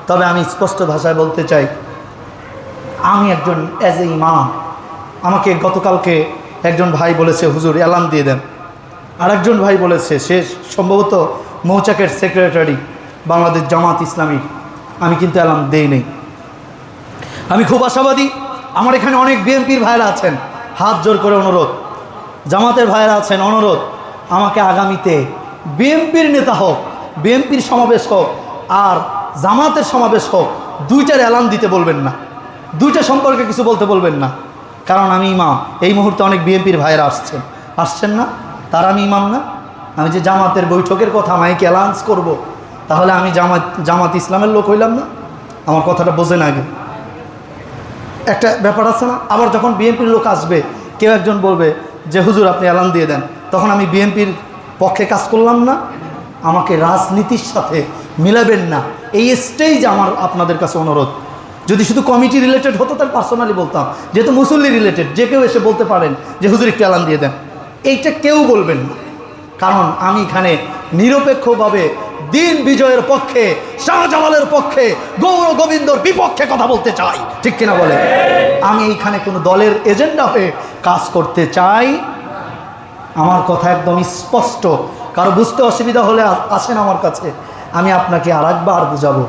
তবে আমি স্পষ্ট ভাষায় বলতে চাই, আমি একজন অ্যাজ এ ইমাম, আমাকে গতকালকে একজন ভাই বলেছে হুজুর অ্যালার্ম দিয়ে দেন, আরেকজন ভাই বলেছে সে সম্ভবত মৌচাকের সেক্রেটারি বাংলাদেশ জামাত ইসলামী, আমি কিন্তু অ্যালার্ম দেই নেই। আমি খুব আশাবাদী, আমার এখানে অনেক বিএনপির ভাইরা আছেন, হাত জোর করে অনুরোধ, জামাতের ভাইরা আছেন, অনুরোধ, আমাকে আগামীতে বিএনপির নেতা হোক, বিএনপির সমাবেশ হোক আর জামাতের সমাবেশ হোক, দুইটার অ্যালার্ম দিতে বলবেন না, দুইটা সম্পর্কে কিছু বলতে বলবেন না। কারণ আমি ইমাম, এই মুহূর্তে অনেক বিএনপির ভাইরা আসছেন না, তার আমি ইমাম না? আমি যে জামাতের বৈঠকের কথা মাইকে অ্যালাউন্স করব, তাহলে আমি জামাত ইসলামের লোক হইলাম না? আমার কথাটা বোঝেন আগে, একটা ব্যাপার আছে না? আবার যখন বিএনপির লোক আসবে, কেউ একজন বলবে যে হুজুর আপনি অ্যালার্ম দিয়ে দেন, তখন আমি বিএনপির পক্ষে কাজ করলাম না? আমাকে রাজনীতির সাথে মিলাবেন না, এই স্টেজ আমার আপনাদের কাছে অনুরোধ। যদি শুধু কমিটি রিলেটেড হতো তাহলে পার্সোনালি বলতাম, যেহেতু মুসল্লি রিলেটেড, যে কেউ এসে বলতে পারেন যে হুজুর একটু অ্যালার্ম দিয়ে দেন, এইটা কেউ বলবেন না। কারণ আমি এখানে নিরপেক্ষভাবে দিন বিজয়ের পক্ষে, শাহজালালের পক্ষে, গৌর গোবিন্দর বিপক্ষে কথা বলতে চাই, ঠিক কিনা বলে? আমি এইখানে কোনো দলের এজেন্ডা হয়ে কাজ করতে চাই। আমার কথা একদম স্পষ্ট, কারো বুঝতে অসুবিধা হলে আসেন আমার কাছে, আমি আপনাকে আরেকবার বুঝাবো।